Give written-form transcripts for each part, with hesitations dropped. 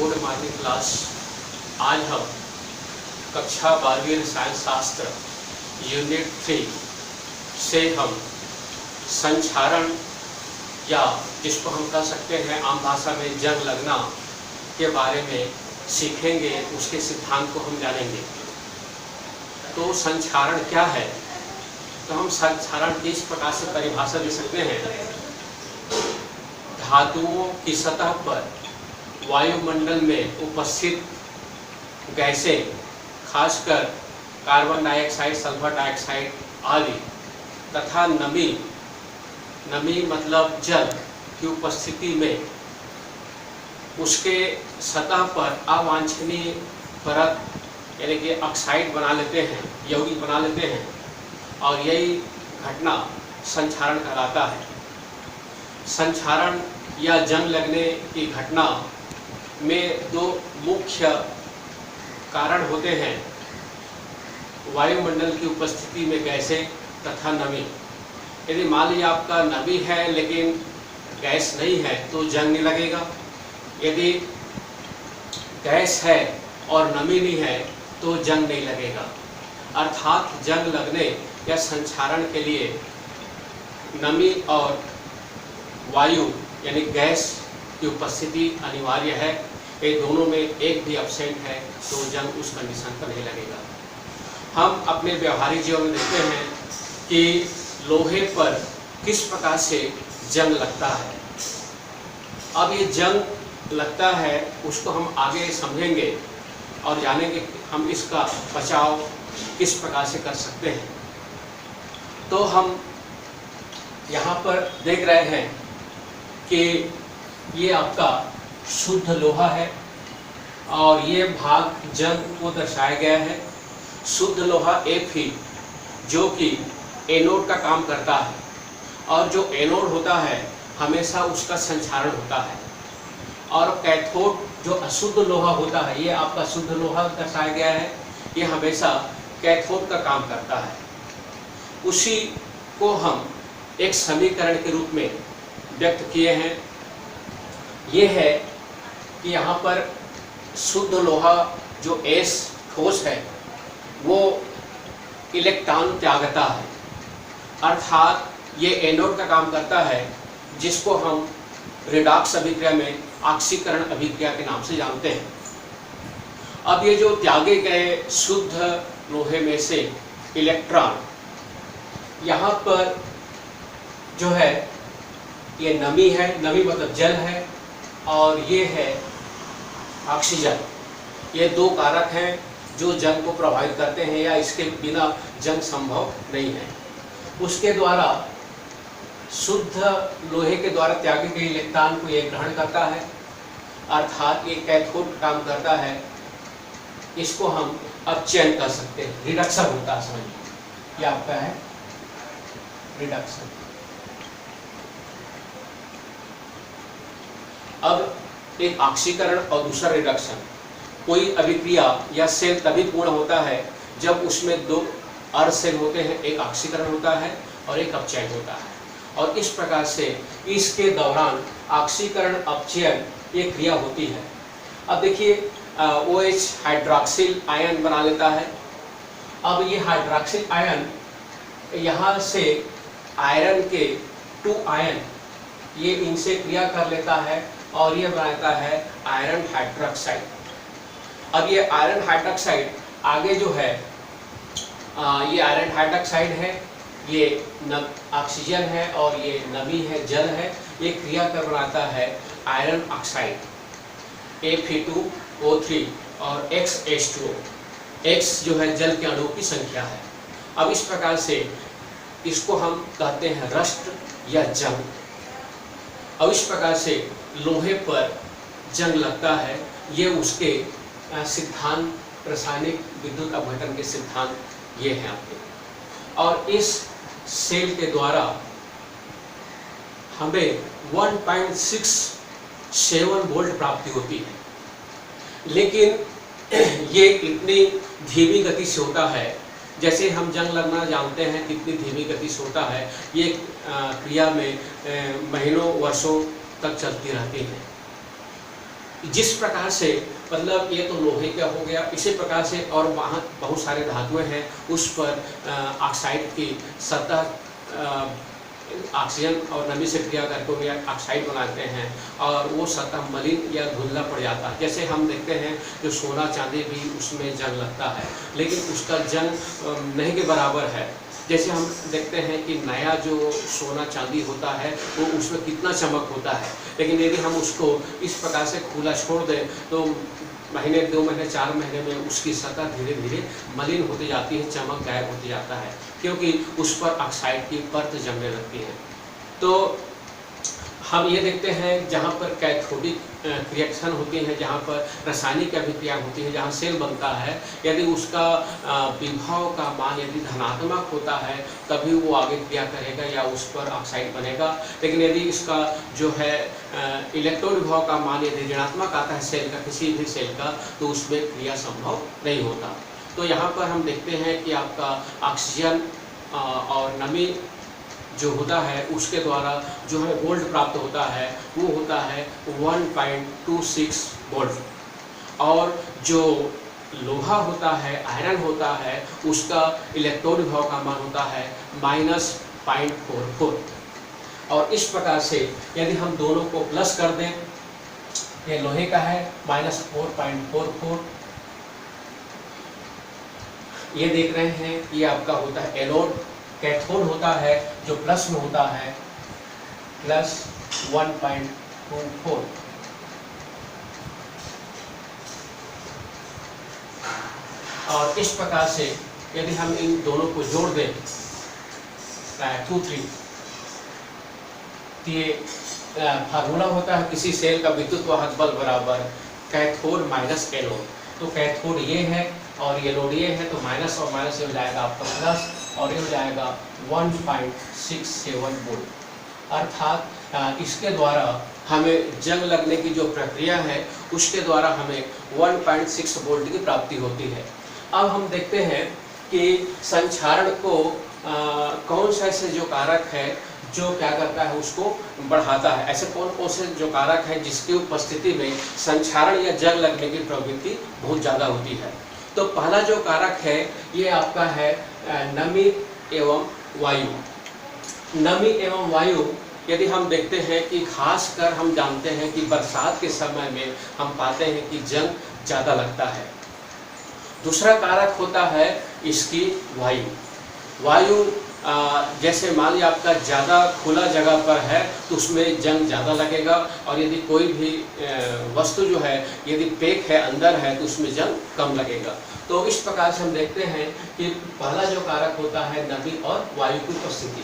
Good morning class. आज हम कक्षा 12वीं रसायन शास्त्र यूनिट 3 से हम संक्षारण या जिसको हम कह सकते हैं आम भाषा में जंग लगना के बारे में सीखेंगे, उसके सिद्धांत को हम जानेंगे। तो संक्षारण क्या है? तो हम संक्षारण की इस प्रकार से परिभाषा दे सकते हैं। धातुओं की सतह पर वायुमंडल में उपस्थित गैसें, खासकर कार्बन डाइऑक्साइड, सल्फर डाइऑक्साइड आदि तथा नमी मतलब जल की उपस्थिति में उसके सतह पर अवांछनीय परत यानी कि ऑक्साइड बना लेते हैं, यौगिक बना लेते हैं, और यही घटना संक्षारण कहलाता है। संक्षारण या जंग लगने की घटना में दो मुख्य कारण होते हैं: वायुमंडल की उपस्थिति में गैसें तथा नमी। यदि मान लीजिए आपका नमी है लेकिन गैस नहीं है तो जंग नहीं लगेगा। यदि गैस है और नमी नहीं है तो जंग नहीं लगेगा। अर्थात जंग लगने या संक्षारण के लिए नमी और वायु यानी गैस की उपस्थिति अनिवार्य है। ये दोनों में एक भी एब्सेंट है तो जंग उस कंडीशन पर नहीं लगेगा। हम अपने व्यवहारिक जीवन में देखते हैं कि लोहे पर किस प्रकार से जंग लगता है। अब ये जंग लगता है उसको हम आगे समझेंगे और जानेंगे कि हम इसका बचाव किस प्रकार से कर सकते हैं। तो हम यहाँ पर देख रहे हैं कि ये आपका शुद्ध लोहा है और ये भाग जंग को दर्शाया गया है। शुद्ध लोहा Fe जो कि एनोड का काम करता है, और जो एनोड होता है हमेशा उसका संक्षारण होता है, और कैथोड जो अशुद्ध लोहा होता है, ये आपका शुद्ध लोहा दर्शाया गया है, ये हमेशा कैथोड का काम करता है। उसी को हम एक समीकरण के रूप में व्यक्त किए हैं। ये है कि यहाँ पर शुद्ध लोहा जो S ठोस है वो इलेक्ट्रॉन त्यागता है, अर्थात ये एनोड का काम करता है, जिसको हम रिडॉक्स अभिक्रिया में ऑक्सीकरण अभिक्रिया के नाम से जानते हैं। अब ये जो त्यागे गए शुद्ध लोहे में से इलेक्ट्रॉन, यहाँ पर जो है ये नमी है, नमी मतलब जल है, और ये है ऑक्सीजन। ये दो कारक हैं जो जंग को प्रभावित करते हैं, या इसके बिना जंग संभव नहीं है। उसके द्वारा शुद्ध लोहे के द्वारा त्यागे गए इलेक्ट्रॉन को ये ग्रहण करता है, अर्थात ये कैथोड काम करता है। इसको हम अपचयन कर सकते हैं, रिडक्शन होता है। समझिए ये आपका है रिडक्शन। अब एक ऑक्सीकरण और दूसरा रिडक्शन। कोई अभिक्रिया या सेल तभी पूर्ण होता है जब उसमें दो अर्ध सेल होते हैं, एक ऑक्सीकरण होता है और एक अपचयन होता है, और इस प्रकार से इसके दौरान ऑक्सीकरण अपचयन ये क्रिया होती है। अब देखिए OH हाइड्रॉक्सिल आयन बना लेता है। अब ये हाइड्रॉक्सिल आयन यहाँ से आयरन के 2 आयन ये इनसे क्रिया कर लेता है और ये बनाता है आयरन हाइड्रॉक्साइड। अब ये आयरन हाइड्रॉक्साइड आगे जो है ये आयरन हाइड्रॉक्साइड है, ये ऑक्सीजन है और ये नमी है, जल है। ये क्रिया कर बनाता है आयरन ऑक्साइड Fe2O3 और XH2O। X जो है जल के अणुओं की संख्या है। अब इस प्रकार से इसको हम कहते हैं रस्ट या जंग। अब इस प्रकार से लोहे पर जंग लगता है। ये उसके सिद्धांत, रासायनिक विद्युत अपघटन के सिद्धांत ये हैं आपके। और इस सेल के द्वारा हमें 1.67 वोल्ट प्राप्ति होती है, लेकिन ये इतनी धीमी गति से होता है, जैसे हम जंग लगना जानते हैं कितनी धीमी गति से होता है। ये क्रिया में महीनों वर्षों तक चलती रहती है। जिस प्रकार से मतलब ये तो लोहे का हो गया, इसी प्रकार से और वहाँ बहुत सारे धातुएं हैं, उस पर ऑक्साइड की सतह ऑक्सीजन और नमी से क्रिया करके वो ऑक्साइड बनाते हैं और वो सतह मलिन या धुंधला पड़ जाता है। जैसे हम देखते हैं जो सोना चांदी भी उसमें जंग लगता है, लेकिन उसका जंग नहीं के बराबर है। जैसे हम देखते हैं कि नया जो सोना चांदी होता है वो उसमें कितना चमक होता है, लेकिन यदि हम उसको इस प्रकार से खुला छोड़ दें तो महीने 2 महीने 4 महीने में उसकी सतह धीरे धीरे मलिन होती जाती है, चमक गायब होती जाता है, क्योंकि उस पर ऑक्साइड की परत जमने लगती है। तो हम ये देखते हैं जहाँ पर कैथोडिक रिएक्शन होती है, जहाँ पर रासायनिक अभिक्रिया होती है, जहाँ सेल बनता है, यदि उसका विभव का मान यदि धनात्मक होता है तभी वो आगे क्रिया करेगा या उस पर ऑक्साइड बनेगा। लेकिन यदि इसका जो है इलेक्ट्रॉन विभव का मान यदि ऋणात्मक आता है सेल का, किसी भी सेल का, तो उसमें क्रिया संभव नहीं होता। तो यहाँ पर हम देखते हैं कि आपका ऑक्सीजन और नमी जो होता है उसके द्वारा जो हमें वोल्ट प्राप्त होता है वो होता है 1.26 वोल्ट, और जो लोहा होता है, आयरन होता है, उसका इलेक्ट्रॉन विभव का मान होता है -0.44। और इस प्रकार से यदि हम दोनों को प्लस कर दें, ये लोहे का है -4.44, ये देख रहे हैं ये आपका होता है एनोड, कैथोड होता है जो प्लस में होता है +1.24। और इस प्रकार से यदि हम इन दोनों को जोड़ दें 2-3, ये फार्मूला होता है किसी सेल का विद्युत वाहक बल बराबर कैथोड माइनस एनोड। तो कैथोड ये है और ये एनोड ये है, तो माइनस और माइनस हो जाएगा आपका प्लस, और ये हो जाएगा 1.67 वोल्ट। अर्थात इसके द्वारा हमें जंग लगने की जो प्रक्रिया है उसके द्वारा हमें 1.6 वोल्ट की प्राप्ति होती है। अब हम देखते हैं कि संक्षारण को कौन सा ऐसे जो कारक है जो क्या करता है उसको बढ़ाता है। ऐसे कौन कौन से जो कारक है जिसकी उपस्थिति में संक्षारण या जंग लगने की प्रवृत्ति बहुत ज़्यादा होती है। तो पहला जो कारक है ये आपका है नमी एवं वायु। नमी एवं वायु यदि हम देखते हैं कि खासकर हम जानते हैं कि बरसात के समय में हम पाते हैं कि जंग ज़्यादा लगता है। दूसरा कारक होता है इसकी वायु। वायु जैसे मान लिया आपका ज़्यादा खुला जगह पर है तो उसमें जंग ज़्यादा लगेगा, और यदि कोई भी वस्तु जो है यदि पैक है अंदर है तो उसमें जंग कम लगेगा। तो इस प्रकार से हम देखते हैं कि पहला जो कारक होता है नमी और वायु की उपस्थिति।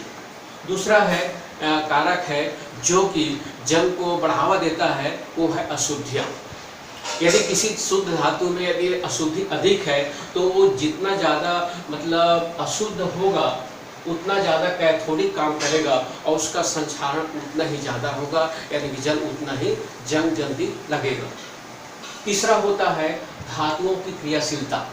दूसरा है कारक है जो कि जंग को बढ़ावा देता है, वो है अशुद्धियाँ। यदि किसी शुद्ध धातु में यदि अशुद्धि अधिक है तो वो जितना ज़्यादा मतलब अशुद्ध होगा उतना ज़्यादा कैथोडिक काम करेगा और उसका संक्षारण उतना ही ज़्यादा होगा, यानी कि जल उतना ही जंग जल्दी लगेगा। तीसरा होता है धातुओं की क्रियाशीलता।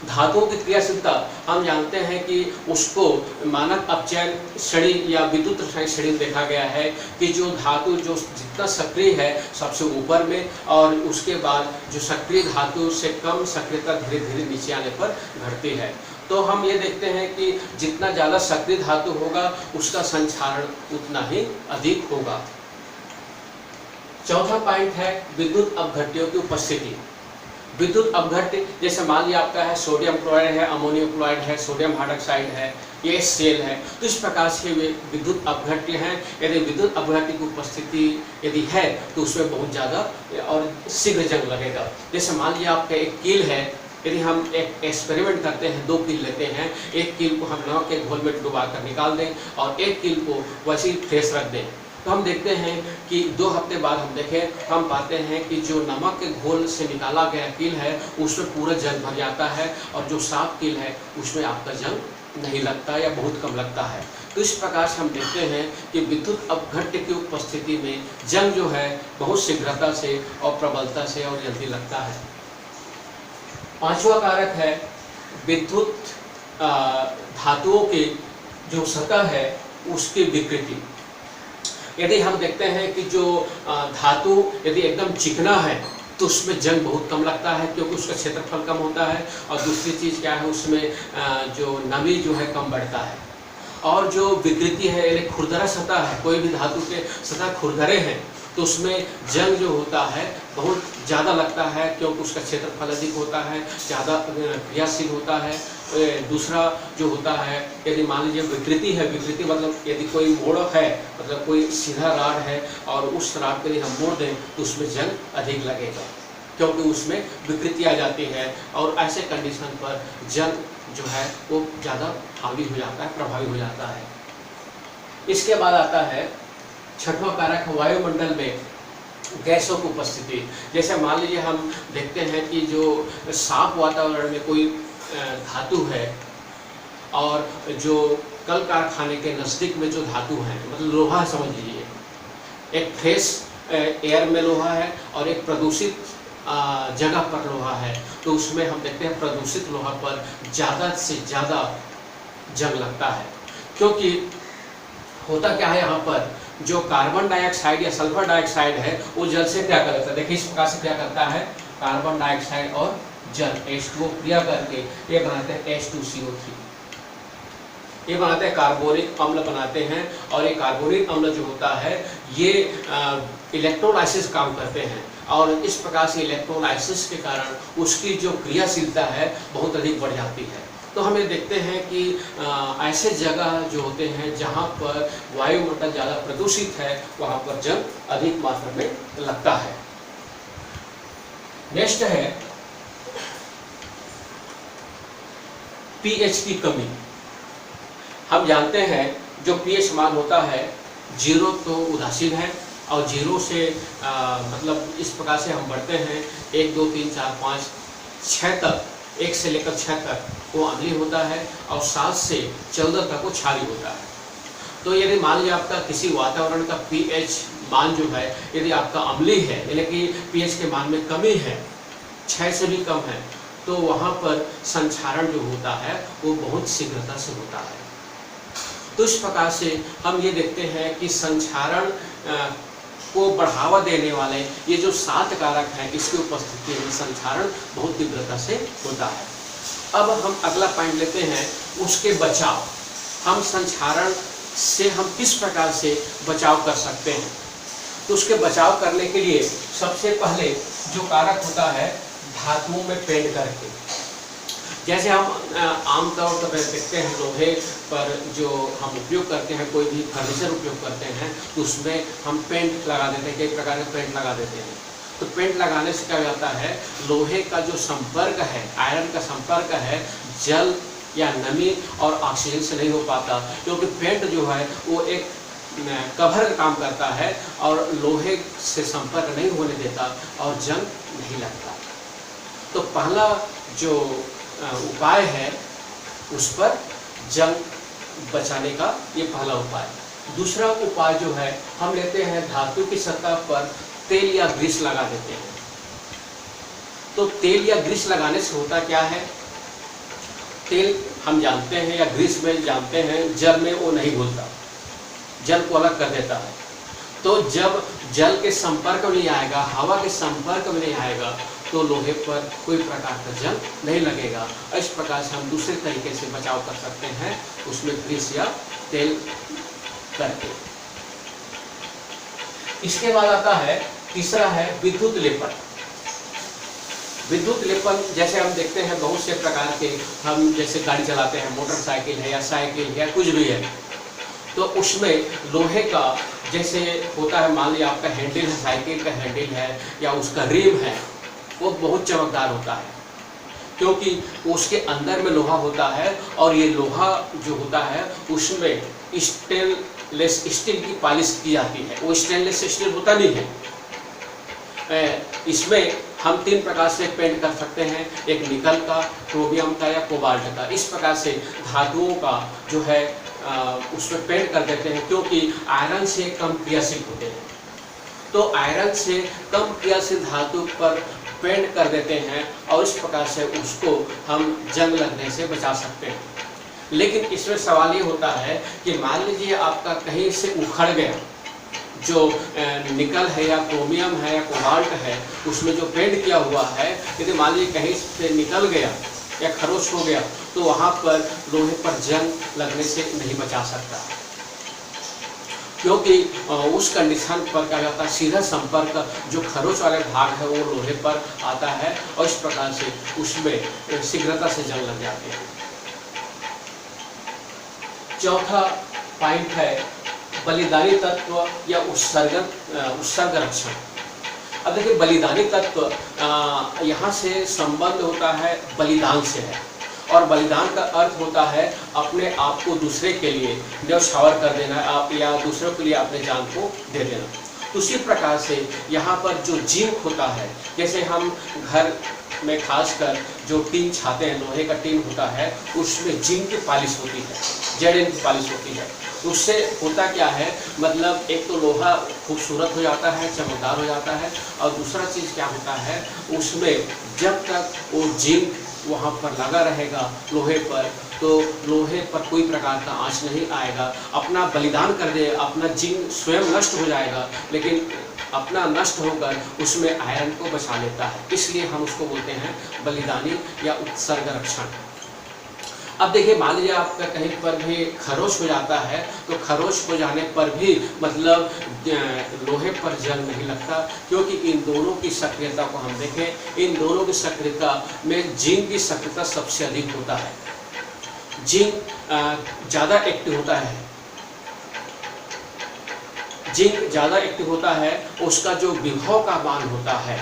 धातुओं की क्रियाशीलता हम जानते हैं कि उसको मानक अपचयन श्रेणी या विद्युत रासायनिक श्रेणी में देखा गया है कि जो धातु जो जितना सक्रिय है सबसे ऊपर में, और उसके बाद जो सक्रिय धातु से कम सक्रियता धीरे धीरे नीचे आने पर घटती है। तो हम ये देखते हैं कि जितना ज़्यादा सक्रिय धातु होगा उसका संक्षारण उतना ही अधिक होगा। चौथा पॉइंट है विद्युत अपघट्यों की उपस्थिति। विद्युत अपघट्य जैसे मान लिया आपका है सोडियम क्लोराइड है, अमोनियम क्लोराइड है, सोडियम हाइड्रोक्साइड है, ये सेल है, तो इस प्रकार से वे विद्युत अपघट्य हैं। यदि विद्युत अपघट्य की उपस्थिति यदि है तो उसमें बहुत ज़्यादा और शीघ्र जंग लगेगा। जैसे मान लिया आपका एक कील है, यदि हम एक एक्सपेरिमेंट करते हैं, 2 कील लेते हैं, एक कील को हम नमक के घोल में डुबा कर निकाल दें और एक कील को वैसे ही फ्रेश रख दें, तो हम देखते हैं कि 2 हफ्ते बाद हम देखें हम पाते हैं कि जो नमक के घोल से निकाला गया कील है उसमें पूरा जंग भर जाता है, और जो साफ कील है उसमें आपका जंग नहीं लगता या बहुत कम लगता है। तो इस प्रकार से हम देखते हैं कि विद्युत अपघट्य की उपस्थिति में जंग जो है बहुत शीघ्रता से और प्रबलता से और जल्दी लगता है। पांचवा कारक है विद्युत धातुओं की जो सतह है उसकी विकृति। यदि हम देखते हैं कि जो धातु यदि एकदम चिकना है तो उसमें जंग बहुत कम लगता है, क्योंकि उसका क्षेत्रफल कम होता है। और दूसरी चीज़ क्या है, उसमें जो नमी जो है कम बढ़ता है। और जो विकृति है यानी खुरदरा सतह है, कोई भी धातु के सतह खुरदरे हैं तो उसमें जंग जो होता है बहुत ज़्यादा लगता है, क्योंकि उसका क्षेत्रफल अधिक होता है, ज़्यादा क्रियाशील होता है। दूसरा जो होता है, यदि मान लीजिए विकृति है, विकृति मतलब यदि कोई मोड़ है, मतलब कोई सीधा राड है और उस राड को यदि हम मोड़ दें तो उसमें जंग अधिक लगेगा, क्योंकि उसमें विकृति आ जाती है। और ऐसे कंडीशन पर जंग जो है वो ज़्यादा हावी हो जाता है, प्रभावी हो जाता है। इसके बाद आता है छठवां कारक, वायुमंडल में गैसों की उपस्थिति। जैसे मान लीजिए हम देखते हैं कि जो साफ वातावरण में कोई धातु है और जो कल कारखाने के नज़दीक में जो धातु है, मतलब लोहा समझ लीजिए, एक फ्रेश एयर में लोहा है और एक प्रदूषित जगह पर लोहा है, तो उसमें हम देखते हैं प्रदूषित लोहा पर ज़्यादा से ज़्यादा जंग लगता है। क्योंकि होता क्या है, यहाँ पर जो कार्बन डाइऑक्साइड या सल्फर डाइऑक्साइड है वो जल से क्रिया करता है। देखिए इस प्रकार से क्या करता है, कार्बन डाइऑक्साइड और जल H2O क्रिया करके ये बनाते हैं H2CO3, ये बनाते हैं कार्बोनिक अम्ल बनाते हैं। और ये कार्बोनिक अम्ल जो होता है ये इलेक्ट्रोलाइसिस काम करते हैं, और इस प्रकार से इलेक्ट्रोलाइसिस के कारण उसकी जो क्रियाशीलता है बहुत अधिक बढ़ जाती है। तो हम ये देखते हैं कि ऐसे जगह जो होते हैं जहाँ पर वायुमंडल ज़्यादा प्रदूषित है वहाँ पर जंग अधिक मात्रा में लगता है। नेक्स्ट है पीएच की कमी। हम जानते हैं जो पीएच मान होता है 0 तो उदासीन है, और 0 से मतलब इस प्रकार से हम बढ़ते हैं 1 2 3 4 5 6 तक, 1 से लेकर 6 तक वो अम्लीय होता है, और 7 से 14 तक वो क्षारीय होता है। तो यदि मान लीजिए आपका किसी वातावरण का पीएच मान जो है यदि आपका अम्लीय है, यानी कि पीएच के मान में कमी है, 6 से भी कम है, तो वहाँ पर संक्षारण जो होता है वो बहुत शीघ्रता से होता है। तो इस प्रकार से हम ये देखते हैं कि संक्षारण को बढ़ावा देने वाले ये जो 7 कारक हैं, इसकी उपस्थिति में संक्षारण बहुत तीव्रता से होता है। अब हम अगला पॉइंट लेते हैं, उसके बचाव। हम संक्षारण से हम किस प्रकार से बचाव कर सकते हैं। तो उसके बचाव करने के लिए सबसे पहले जो कारक होता है धातुओं में पेंट करके, जैसे हम आमतौर पर देखते हैं लोहे पर जो हम उपयोग करते हैं, कोई भी फर्नीचर उपयोग करते हैं तो उसमें हम पेंट लगा देते हैं, कई प्रकार के पेंट लगा देते हैं। तो पेंट लगाने से क्या होता है, लोहे का जो संपर्क है, आयरन का संपर्क है, जल या नमी और ऑक्सीजन से नहीं हो पाता, क्योंकि पेंट जो है वो एक कवर का काम करता है और लोहे से संपर्क नहीं होने देता और जंग नहीं लगता। तो पहला जो उपाय है उस पर जंग बचाने का ये पहला उपाय। दूसरा उपाय जो है, हम लेते हैं धातु की सतह पर तेल या ग्रीस लगा देते हैं। तो तेल या ग्रीस लगाने से होता क्या है, तेल हम जानते हैं या ग्रीस में जानते हैं जल में वो नहीं घुलता, जल को अलग कर देता है। तो जब जल के संपर्क में नहीं आएगा, हवा के संपर्क में नहीं आएगा, तो लोहे पर कोई प्रकार का जंग नहीं लगेगा। इस प्रकार से हम दूसरे तरीके से बचाव कर सकते हैं, उसमें ग्रीस या तेल करके। इसके बाद आता है तीसरा है विद्युत लेपन। विद्युत लेपन जैसे हम देखते हैं बहुत से प्रकार के, हम जैसे गाड़ी चलाते हैं, मोटरसाइकिल है या साइकिल है या कुछ भी है, तो उसमें लोहे का जैसे होता है, मान लीजिए आपका हैंडल है, साइकिल का हैंडल है या उसका रिम है, वो बहुत चमकदार होता है, क्योंकि उसके अंदर में लोहा होता है। और ये लोहा जो होता है उसमें स्टेनलेस स्टील की पॉलिश की जाती है, वो स्टेनलेस स्टील होता नहीं है। इसमें हम 3 प्रकार से पेंट कर सकते हैं, एक निकल का, क्रोमियम का या कोबाल्ट का। इस प्रकार से धातुओं का जो है उसमें पेंट कर देते हैं, क्योंकि आयरन से कम क्रियाशील होते हैं। तो आयरन से कम क्रियाशील धातु पर पेंट कर देते हैं और इस प्रकार से उसको हम जंग लगने से बचा सकते हैं। लेकिन इसमें सवाल ये होता है कि मान लीजिए आपका कहीं से उखड़ गया जो निकल है या क्रोमियम है या कोबाल्ट है, उसमें जो पेंट किया हुआ है, यदि मान लीजिए कहीं से निकल गया या खरोच हो गया तो वहाँ पर लोहे पर जंग लगने से नहीं बचा सकता, क्योंकि उस कंडीशन पर क्या जाता है, सीधा संपर्क जो खरोच वाले भाग है वो लोहे पर आता है और इस प्रकार से उसमें शीघ्रता से जंग लग जाती है। चौथा पॉइंट है बलिदानी तत्व या उत्सर्ग रक्षण। अब देखिए, बलिदानी तत्व यहाँ से संबंध होता है बलिदान से है, और बलिदान का अर्थ होता है अपने आप को दूसरे के लिए न्यौछावर कर देना, आप या दूसरों के लिए अपने जान को दे देना। तो उसी प्रकार से यहाँ पर जो जिंक होता है, जैसे हम घर में खासकर जो टीन छाते हैं, लोहे का टीन होता है, उसमें जिंक की पॉलिश होती है, जेड की पॉलिश होती है। उससे होता क्या है, मतलब एक तो लोहा खूबसूरत हो जाता है, चमकदार हो जाता है, और दूसरा चीज़ क्या होता है, उसमें जब तक वो जिंक वहाँ पर लगा रहेगा लोहे पर, तो लोहे पर कोई प्रकार का आंच नहीं आएगा। अपना बलिदान कर दे, अपना जिंक स्वयं नष्ट हो जाएगा, लेकिन अपना नष्ट होकर उसमें आयरन को बचा लेता है, इसलिए हम उसको बोलते हैं बलिदानी या उत्सर्ग रक्षण। अब देखिए, मान लीजिए आपका कहीं पर भी खरोच हो जाता है, तो खरोच हो जाने पर भी मतलब लोहे पर जंग नहीं लगता, क्योंकि इन दोनों की सक्रियता को हम देखें, इन दोनों की सक्रियता में जिंक की सक्रियता सबसे अधिक होता है। जिंक ज़्यादा एक्टिव होता है, जिंक ज़्यादा एक्टिव होता है, उसका जो विभव का मान होता है,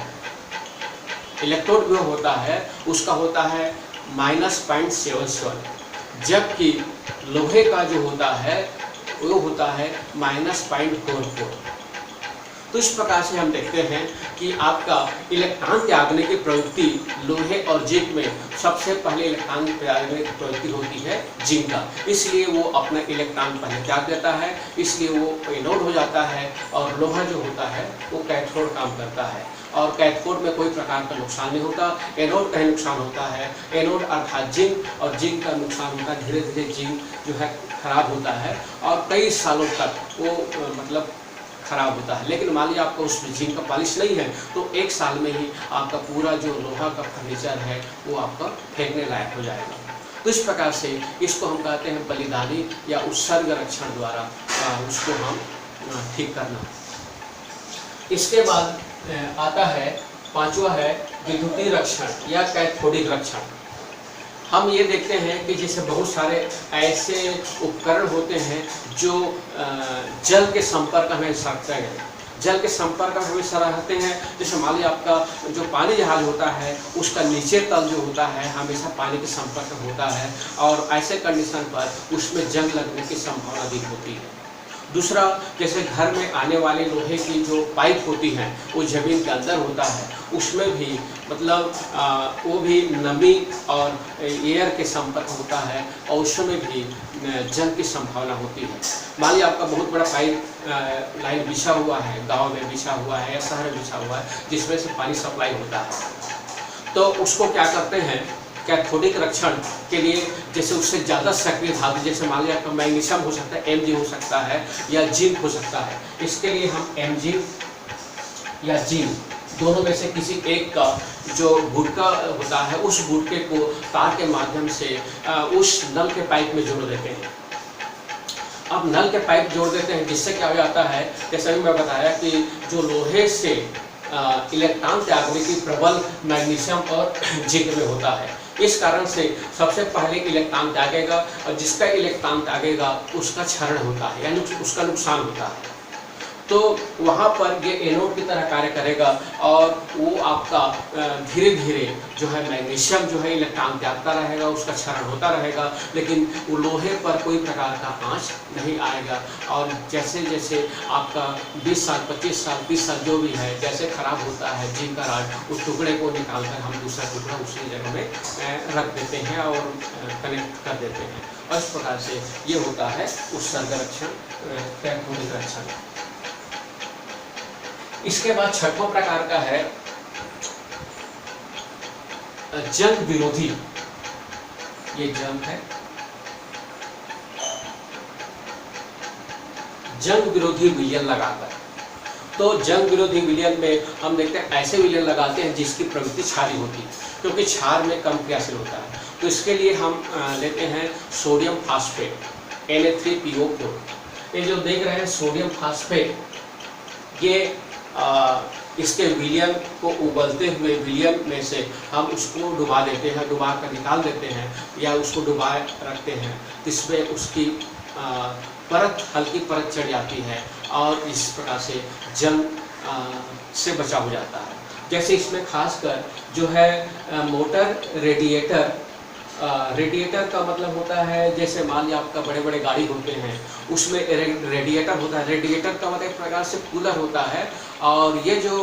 इलेक्ट्रोड विभव होता है, उसका होता है -0.77, जबकि लोहे का जो होता है वो होता है -0.44। तो इस प्रकार से हम देखते हैं कि आपका इलेक्ट्रॉन त्यागने की प्रवृत्ति लोहे और जिंक में सबसे पहले इलेक्ट्रॉन त्यागने की प्रवृत्ति होती है जिंक का, इसलिए वो अपना इलेक्ट्रॉन पहले त्याग देता है, इसलिए वो एनोड हो जाता है, और लोहा जो होता है वो कैथोड काम करता है, और कैथोड में कोई प्रकार का नुकसान नहीं होता, एनोड का ही नुकसान होता है। एनोड अर्थात जिंक, और जिंक का नुकसान होता है, धीरे धीरे जिंक जो है खराब होता है, और कई सालों तक वो मतलब खराब होता है। लेकिन मान लीजिए आपका उसमें जिंक का पॉलिश नहीं है, तो 1 साल में ही आपका पूरा जो लोहा का फर्नीचर है वो आपका फेंकने लायक हो जाएगा। तो इस प्रकार से इसको हम कहते हैं बलिदानी या उत्सर्ग रक्षण द्वारा उसको हम ठीक करना। इसके बाद आता है 5वां है विद्युतीय रक्षण या कैथोडिक रक्षण। हम ये देखते हैं कि जैसे बहुत सारे ऐसे उपकरण होते हैं जो जल के संपर्क में रखते हैं, जल के संपर्क में हमेशा रहते हैं। जैसे मान लीजिए आपका जो पानी जहाज होता है उसका नीचे तल जो होता है हमेशा पानी के संपर्क में होता है, और ऐसे कंडीशन पर उसमें जंग लगने की संभावना अधिक होती है। दूसरा, जैसे घर में आने वाले लोहे की जो पाइप होती हैं वो ज़मीन के अंदर होता है, उसमें भी मतलब वो भी नमी और एयर के संपर्क होता है, और उसमें भी जंग की संभावना होती है। मान लीजिए आपका बहुत बड़ा पाइप लाइन बिछा हुआ है, गांव में बिछा हुआ है या शहर में बिछा हुआ है, जिसमें से पानी सप्लाई होता है, तो उसको क्या करते हैं कैथोडिक रक्षण के लिए, जैसे उससे ज़्यादा सक्रिय धातु, जैसे मान लिया आपका मैग्नीशियम हो सकता है, Mg हो सकता है, या जिंक हो सकता है, इसके लिए हम Mg या जिंक दोनों में से किसी एक का जो गुटका होता है उस गुटके को तार के माध्यम से उस नल के पाइप में जोड़ देते हैं। अब नल के पाइप जोड़ देते हैं, जिससे क्या हो जाता है, जैसे मैं बताया कि जो लोहे से इलेक्ट्रॉन त्यागने की प्रबल मैग्नीशियम और जिंक में होता है, इस कारण से सबसे पहले इलेक्ट्रॉन त्यागेगा, और जिसका इलेक्ट्रॉन त्यागेगा उसका क्षरण होता है, यानी उसका नुकसान होता है। तो वहाँ पर ये एनोड की तरह कार्य करेगा, और वो आपका धीरे धीरे जो है मैग्नीशियम जो है इलेक्ट्रॉन त्यागता रहेगा, उसका क्षरण होता रहेगा, लेकिन वो लोहे पर कोई प्रकार का आंच नहीं आएगा। और जैसे जैसे आपका 20 साल 25 साल 30 साल जो भी है, जैसे खराब होता है जिंक का रॉड, उस टुकड़े को निकाल कर हम दूसरा टुकड़ा उसी जगह में रख देते हैं और कनेक्ट कर देते हैं, और इस प्रकार से ये होता है उत्सर्ग रक्षण, कैथोडिक रक्षण। इसके बाद 6वां प्रकार का है जंग विरोधी। ये जंग है, जंग विरोधी विलयन लगाकर। तो जंग विरोधी विलयन में हम देखते हैं ऐसे विलयन लगाते हैं जिसकी प्रवृत्ति क्षारीय होती है, क्योंकि क्षार में कम क्रियाशील होता है। तो इसके लिए हम लेते हैं सोडियम फास्फेट Na3PO4। ये जो देख रहे हैं सोडियम फास्फेट, ये इसके विलयन को उबलते हुए विलयन में से हम उसको डुबा देते हैं, डुबा कर निकाल देते हैं या उसको डुबाए रखते हैं, इसमें उसकी परत, हल्की परत चढ़ जाती है और इस प्रकार से जंग से बचाव हो जाता है। जैसे इसमें खासकर जो है मोटर रेडिएटर, रेडिएटर का मतलब होता है जैसे मान लिया आपका बड़े बड़े गाड़ी होते हैं उसमें रेडिएटर होता है। रेडिएटर का मतलब एक प्रकार से कूलर होता है, और ये जो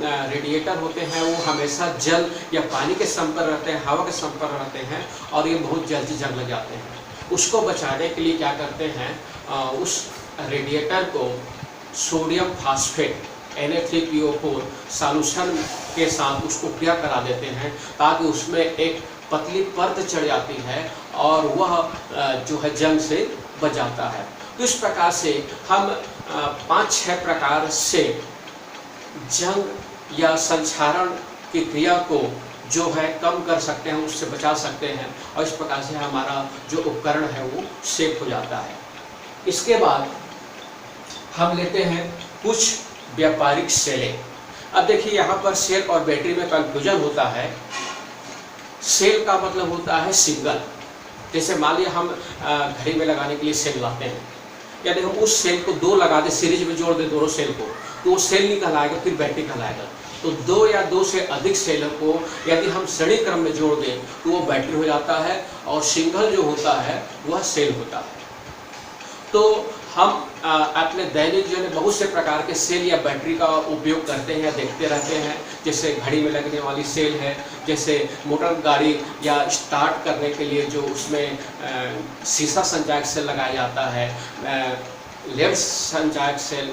रेडिएटर होते हैं वो हमेशा जल या पानी के संपर्क रहते हैं, हवा के संपर्क रहते हैं, और ये बहुत जल्दी जंग लग जाते हैं। उसको बचाने के लिए क्या करते हैं, उस रेडिएटर को सोडियम फास्फेट Na3PO4 सॉल्यूशन के साथ उसको क्रिया करा देते हैं, ताकि उसमें एक पतली परत चढ़ जाती है और वह जो है जंग से बच जाता है। तो इस प्रकार से हम 5-6 प्रकार से जंग या संक्षारण की क्रिया को जो है कम कर सकते हैं, उससे बचा सकते हैं, और इस प्रकार से हमारा जो उपकरण है वो सेफ हो जाता है। इसके बाद हम लेते हैं कुछ व्यापारिक सेलें। अब देखिए यहाँ पर सेल और बैटरी में कंफ्यूजन होता है। सेल का मतलब होता है सिंगल। जैसे मान लिया हम घड़ी में लगाने के लिए सेल लाते हैं, यदि हम उस सेल को 2 लगा दे, सीरीज में जोड़ दे दोनों सेल को, तो वो सेल नहीं कहलाएगा, फिर बैटरी कहलाएगा। तो 2 या 2 से अधिक सेलों को यदि हम श्रेणी क्रम में जोड़ दें तो वो बैटरी हो जाता है, और सिंगल जो होता है वह सेल होता है। तो हम अपने दैनिक जीवन में बहुत से प्रकार के सेल या बैटरी का उपयोग करते हैं या देखते रहते हैं। जैसे घड़ी में लगने वाली सेल है, जैसे मोटर गाड़ी या स्टार्ट करने के लिए जो उसमें शीशा संचायक सेल लगाया जाता है, लेड संचायक सेल,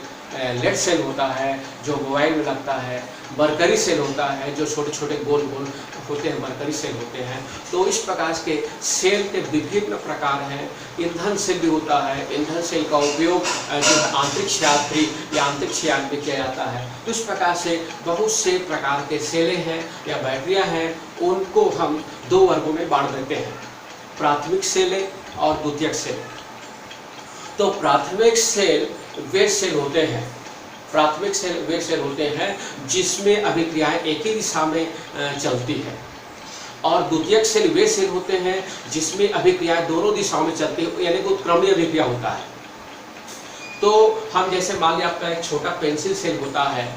लेड सेल होता है जो मोबाइल में लगता है, मरकरी सेल होता है जो छोटे छोटे गोल गोल होते हैं, मरकरी सेल होते हैं। तो इस प्रकार के सेल के विभिन्न प्रकार हैं। ईंधन सेल भी होता है। ईंधन सेल का उपयोग जो है आंतरिक यात्री या आंतरिक शयान में किया जाता है। तो इस प्रकार से बहुत से प्रकार के सेलें हैं या बैटरियां हैं, उनको हम 2 वर्गों में बांट देते हैं, प्राथमिक सेलें और द्वितीयक सेल। तो प्राथमिक सेल वे सेल होते हैं, प्राथमिक सेल वे सेल होते हैं जिसमें अभिक्रियाएं एक ही दिशा में चलती है, और द्वितीयक सेल वे सेल होते हैं जिसमें अभिक्रियाएं दोनों दिशाओं में चलती है, यानी कि उत्क्रमणीय अभिक्रिया होता है। तो हम जैसे मान लिया आपका एक छोटा पेंसिल सेल होता है,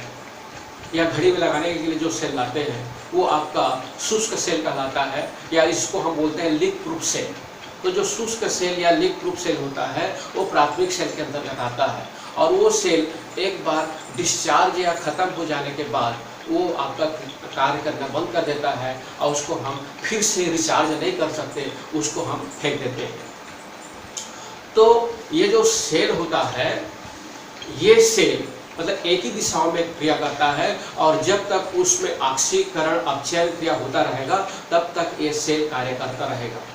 या घड़ी में लगाने के लिए जो सेल लाते हैं वो आपका शुष्क सेल कहलाता है, या इसको हम बोलते हैं लीक प्रूफ सेल। तो जो शुष्क सेल या लीक प्रूफ सेल होता है वो प्राथमिक सेल के अंतर्गत आता है, और वो सेल एक बार डिस्चार्ज या ख़त्म हो जाने के बाद वो आपका कार्य करना बंद कर देता है, और उसको हम फिर से रिचार्ज नहीं कर सकते, उसको हम फेंक देते हैं। तो ये जो सेल होता है, ये सेल मतलब एक ही दिशाओं में क्रिया करता है, और जब तक उसमें ऑक्सीकरण अपचयन क्रिया होता रहेगा तब तक ये सेल कार्य करता रहेगा।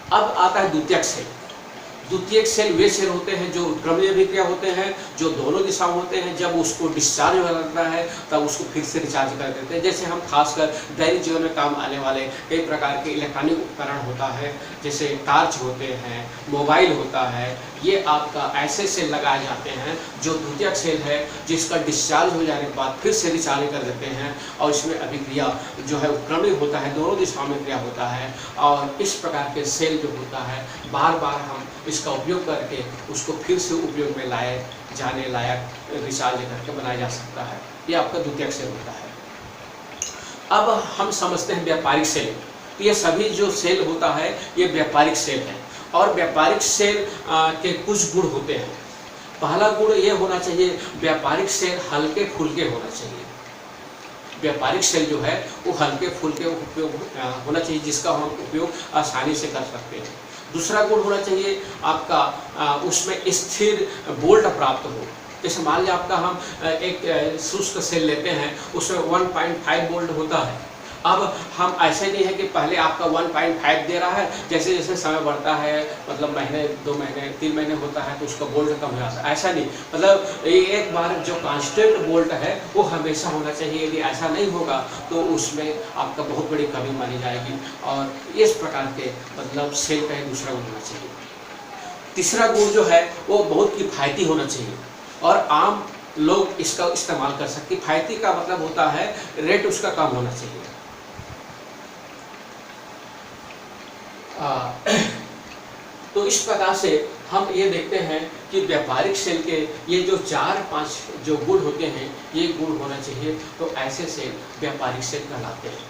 अब आता है द्वितीयक सेल। द्वितीयक सेल वे सेल होते हैं जो क्रमीय अभिक्रिया होते हैं, जो दोनों दिशाओं होते हैं। जब उसको डिस्चार्ज हो जाता है तब उसको फिर से रिचार्ज कर देते हैं। जैसे हम खासकर दैनिक जीवन में काम आने वाले कई प्रकार के इलेक्ट्रॉनिक उपकरण होता है, जैसे टॉर्च होते हैं, मोबाइल होता है, ये आपका ऐसे सेल लगाए जाते हैं जो द्वितीयक सेल है, जिसका डिस्चार्ज हो जाने के बाद फिर से रिचार्ज कर देते हैं, और इसमें अभिक्रिया जो है क्रमणीय होता है, दोनों दिशाओं में क्रिया होता है। और इस प्रकार के सेल जो होता है बार बार हम इसका उपयोग करके उसको फिर से उपयोग में लाए जाने लायक रिचार्ज करके बनाया जा सकता है। ये आपका द्वितीयक सेल होता है। अब हम समझते हैं व्यापारिक सेल। तो ये सभी जो सेल होता है ये व्यापारिक सेल है, और व्यापारिक सेल के कुछ गुण होते हैं। पहला गुण ये होना चाहिए, व्यापारिक सेल हल्के फुल्के होना चाहिए। व्यापारिक सेल जो है वो हल्के फुल्के उपयोग होना चाहिए, जिसका हम उपयोग आसानी से कर सकते हैं। दूसरा गुण होना चाहिए आपका उसमें स्थिर बोल्ट प्राप्त हो। जैसे मान लिया आपका हम एक शुष्क सेल लेते हैं, उसमें 1.5 वोल्ट होता है, अब हम ऐसे नहीं है कि पहले आपका 1.5 दे रहा है, जैसे जैसे समय बढ़ता है, मतलब महीने 2 महीने 3 महीने होता है तो उसका वोल्ट कम हो जाता है, ऐसा नहीं। मतलब एक बार जो कांस्टेंट वोल्ट है वो हमेशा होना चाहिए। यदि ऐसा नहीं होगा तो उसमें आपका बहुत बड़ी कमी मानी जाएगी। और इस प्रकार के मतलब सेल का एक दूसरा गुण होना चाहिए। तीसरा गुण जो है वो बहुत किफ़ायती होना चाहिए और आम लोग इसका इस्तेमाल कर सकते। किफ़ायती का मतलब होता है रेट उसका कम होना चाहिए। तो इस प्रकार से हम ये देखते हैं कि व्यापारिक सेल के ये जो 4-5 जो गुण होते हैं, ये गुण होना चाहिए, तो ऐसे सेल व्यापारिक सेल कहलाते हैं।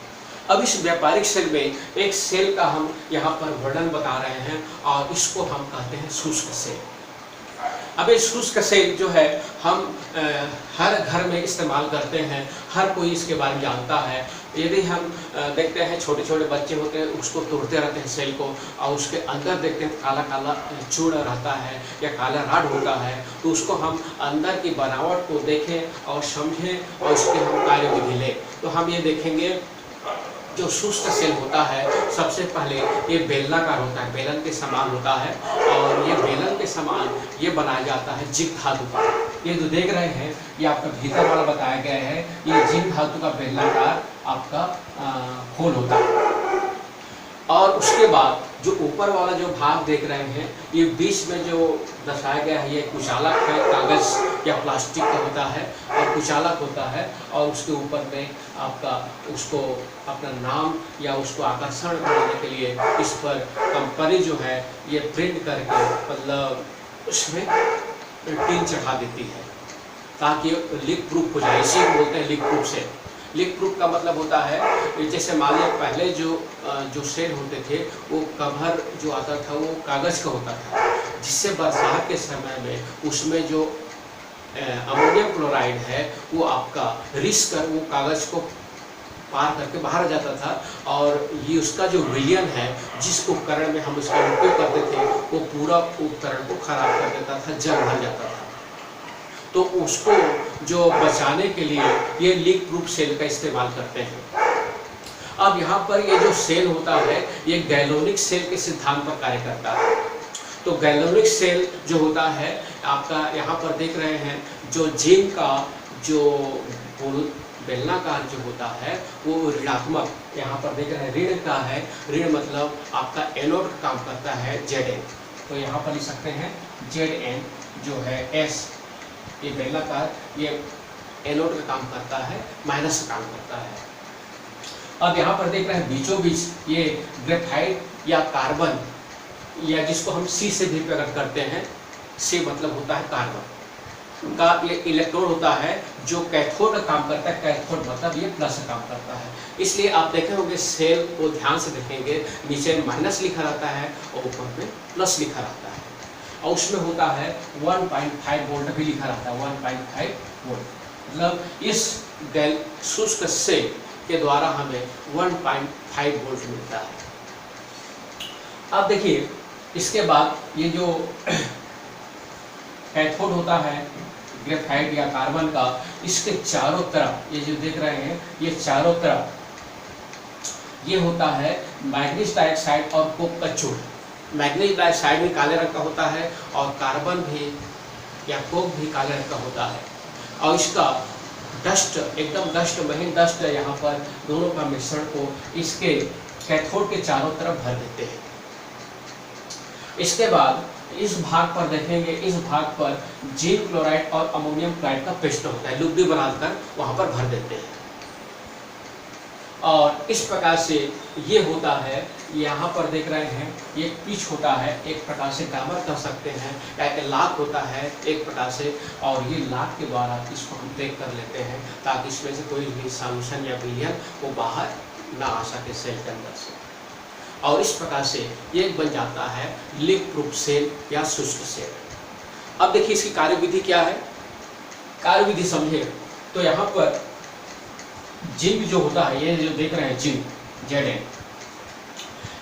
अब इस व्यापारिक सेल में एक सेल का हम यहाँ पर वर्णन बता रहे हैं और इसको हम कहते हैं शुष्क सेल। अब ये शुष्क सेल जो है हम हर घर में इस्तेमाल करते हैं, हर कोई इसके बारे में जानता है। यदि हम देखते हैं छोटे छोटे बच्चे होते हैं उसको तोड़ते रहते हैं सेल को, और उसके अंदर देखते हैं काला काला चूड़ रहता है या काला राड होता है, तो उसको हम अंदर की बनावट को देखें और समझें और उसके हम कार्यविधि लें। तो हम ये देखेंगे जो शुष्क सेल होता है सबसे पहले ये बेलनाकार होता है, बेलन के समान होता है, और ये बेलन के समान ये बनाया जाता है जिंक धातु का। ये जो देख रहे हैं ये आपका भीतर वाला बताया गया है, ये जिंक धातु का बेलनाकार आपका खोल होता है। और उसके बाद जो ऊपर वाला जो भाग देख रहे हैं ये बीच में जो दर्शाया गया है ये कुचालक है, कागज या प्लास्टिक का होता है और कुचालक होता है, और उसके ऊपर में आपका उसको अपना नाम या उसको आकर्षण बनाने के लिए इस पर कंपनी जो है ये प्रिंट करके मतलब उसमें टिन चढ़ा देती है ताकि लीक प्रूफ हो जाए। इसी को बोलते हैं leak proof cell. Leak proof का मतलब होता है जैसे मान लिया पहले जो सेल होते थे वो कवर जो आता था वो कागज़ का होता था, जिससे बरसात के समय में उसमें जो अमोनियम क्लोराइड है वो आपका रिस कर वो कागज़ को पार करके बाहर आ जाता था, और ये उसका जो विलयन है जिस उपकरण में हम उसका उपयोग करते थे वो पूरा उपकरण को खराब कर देता था, जंग भर जाता था। तो उसको जो बचाने के लिए ये लीक प्रूफ सेल का इस्तेमाल करते हैं। अब यहाँ पर ये जो सेल होता है ये गैल्वेनिक सेल के सिद्धांत पर कार्य करता है। तो गैल्वेनिक सेल जो होता है आपका यहाँ पर देख रहे हैं जो जिंक का जो बेलनाकार जो होता है वो ऋणात्मक, यहाँ पर देख रहे हैं ऋण का है, ऋण मतलब आपका एनोड का काम करता है Zn। तो यहाँ पर लिख सकते हैं Zn जो है S, ये बेलनाकार ये एनोड का काम करता है, माइनस का काम करता है। अब यहाँ पर देख रहे हैं बीचों बीच ये ग्रेफाइट या कार्बन, या जिसको हम C से भी प्रकट करते हैं, C मतलब होता है कार्बन का ये इलेक्ट्रॉन होता है जो कैथोड का काम करता है। कैथोड मतलब ये प्लस का काम करता है। इसलिए आप देखे होंगे सेल को ध्यान से देखेंगे नीचे माइनस लिखा रहता है और ऊपर में प्लस लिखा रहता है, और उसमें होता है 1.5 वोल्ट भी लिखा रहता है, 1.5 वोल्ट। मतलब इस शुष्क सेल के द्वारा हमें 1.5 वोल्ट मिलता है। अब देखिए इसके बाद ये जो कैथोड होता है ग्रेफाइट या कार्बन का, इसके चारों तरफ ये जो देख रहे हैं ये चारों तरफ ये होता है मैग्नीज डाइऑक्साइड और कोक का चूड़। मैग्नीज डाइऑक्साइड भी काले रंग का होता है और कार्बन भी या कोक भी काले रंग का होता है, और इसका डस्ट एकदम डस्ट महीन डस्ट यहाँ पर दोनों का मिश्रण को इसके कैथोड के चारों तरफ भर देते हैं। इसके बाद इस भाग पर देखेंगे, इस भाग पर जिंक क्लोराइड और अमोनियम क्लोराइड का पेस्ट होता है, लुब्बी बनाकर वहां पर भर देते हैं। और इस प्रकार से ये होता है, यहाँ पर देख रहे हैं ये पिच होता है, एक प्रकार से डामर कह सकते हैं, या एक लाख होता है एक प्रकार से, और ये लाख के द्वारा इसको हम ब्रेक कर लेते हैं ताकि इसमें से कोई भी सॉल्यूशन या विलयन वो बाहर ना आ सके सेल के अंदर से। और इस प्रकार से ये बन जाता है लीक प्रूफ सेल या शुष्क सेल। अब देखिए इसकी कार्यविधि क्या है, कार्यविधि समझे तो यहाँ पर जिंक जो होता है, ये जो देख रहे हैं जिंक Zn,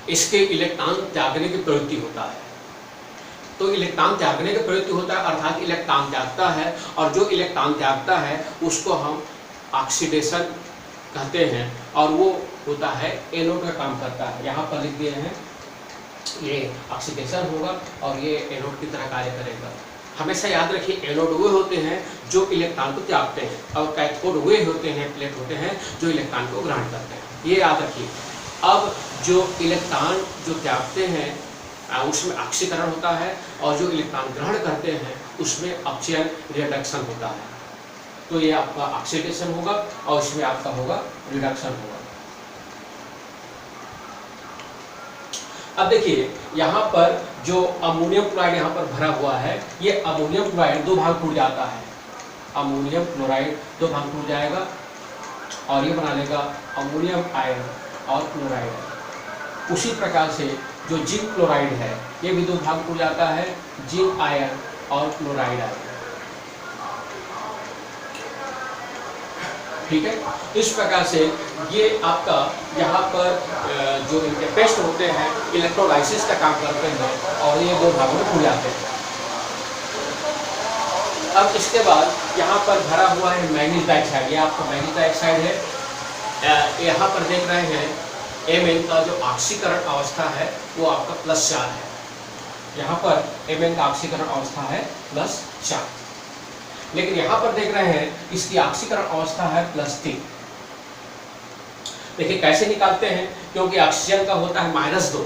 इसके इलेक्ट्रॉन त्यागने की प्रवृत्ति होता है। तो इलेक्ट्रॉन त्यागने की प्रवृत्ति होता है अर्थात इलेक्ट्रॉन त्यागता है, और जो इलेक्ट्रॉन त्यागता है उसको हम ऑक्सीडेशन कहते हैं, और वो होता है एनोड का काम करता है। यहाँ पर लिख दिए हैं, ये ऑक्सीडेशन होगा और ये एनोड की तरह कार्य करेगा। हमेशा याद रखिए, एनोड वे होते हैं जो इलेक्ट्रॉन को त्यागते हैं और कैथोड वे होते हैं, प्लेट होते हैं जो इलेक्ट्रॉन को ग्रहण करते हैं। ये याद रखिए। अब जो इलेक्ट्रॉन जो त्यागते हैं उसमें ऑक्सीकरण होता है और जो इलेक्ट्रॉन ग्रहण करते हैं उसमें अपचयन रिडक्शन होता है। तो ये आपका ऑक्सीडेशन होगा और इसमें आपका होगा रिडक्शन होगा। अब देखिए यहाँ पर जो अमोनियम क्लोराइड यहाँ पर भरा हुआ है, ये अमोनियम क्लोराइड दो भाग टूट जाता है। अमोनियम क्लोराइड दो भाग टूट जाएगा और ये बना लेगा अमोनियम आयन और क्लोराइड। उसी प्रकार से जो जिंक क्लोराइड है ये भी दो भाग टूट जाता है, जिंक आयन और क्लोराइड आयन। ठीक है, इस प्रकार से ये आपका यहाँ पर जो इनके पेस्ट होते हैं इलेक्ट्रोलाइसिस का काम करते हैं और ये दो भागों में टूट जाते हैं। अब इसके बाद यहाँ पर भरा हुआ है मैग्नीज डाइऑक्साइड। ये आपका मैग्नीज डाइऑक्साइड है। यहाँ पर देख रहे हैं Mn का जो ऑक्सीकरण अवस्था है वो आपका +4 है। यहाँ पर Mn का ऑक्सीकरण अवस्था है +4, लेकिन यहाँ पर देख रहे हैं इसकी ऑक्सीकरण अवस्था है +3। देखिए कैसे निकालते हैं, क्योंकि ऑक्सीजन का होता है -2,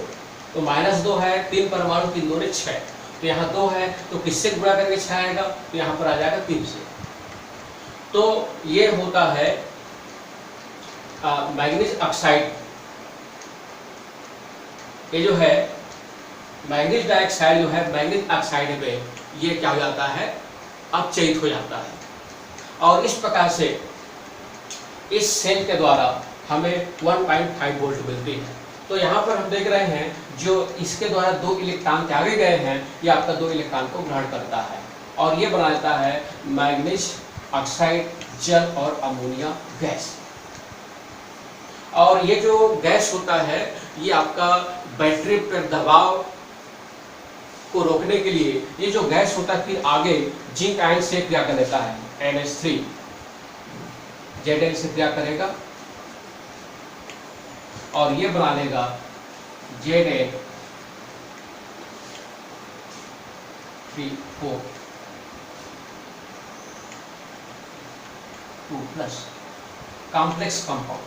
तो -2 है, 3 परमाणु, 3 दूनी 6, तो यहाँ 2 है, तो किससे गुणा करके 6 आएगा, तो यहाँ पर आ जाएगा 3 से। तो ये होता है मैग्नीज ऑक्साइड। ये जो है मैग्नीज डाइऑक्साइड जो है मैग्नीज ऑक्साइड में ये क्या हो जाता है, अपचयित हो जाता है। और इस प्रकार से इस सेल के द्वारा हमें 1.5 वोल्ट मिलती है। तो यहाँ पर हम देख रहे हैं जो इसके द्वारा 2 इलेक्ट्रॉन त्यागे गए हैं, ये आपका 2 इलेक्ट्रॉन को ग्रहण करता है और ये बना देता है मैग्नीज ऑक्साइड, जल और अमोनिया गैस। और ये जो गैस होता है ये आपका बैटरी पर दबाव को रोकने के लिए ये जो गैस होता है फिर आगे जिंक आयन से क्रिया कर देता है, NH3 Zn से क्रिया करेगा और ये बना लेगा Zn3O प्लस कॉम्प्लेक्स कंपाउंड।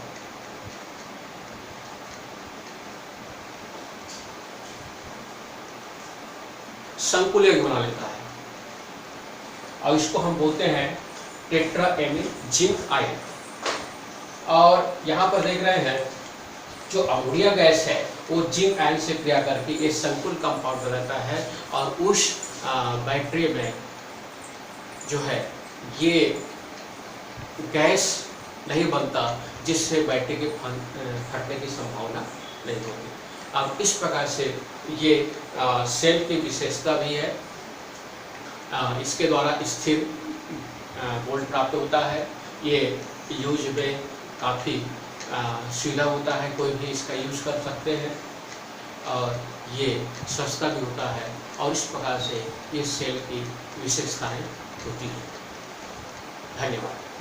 संकुल यौगिक बना लेता है और इसको हम बोलते हैं टेट्राएमिन जिंक आयन। और यहाँ पर देख रहे हैं जो अमोनिया गैस है वो जिंक आयन से क्रिया करके ये संकुल कंपाउंड बनाता है और उस बैटरी में जो है ये गैस नहीं बनता, जिससे बैटरी के फटने की संभावना नहीं होती। अब इस प्रकार से ये सेल की विशेषता भी है। इसके द्वारा स्थिर वोल्ट प्राप्त होता है। ये यूज में काफ़ी सुविधा होता है, कोई भी इसका यूज़ कर सकते हैं और ये सस्ता भी होता है और इस प्रकार से ये सेल की विशेषताएं होती हैं। धन्यवाद।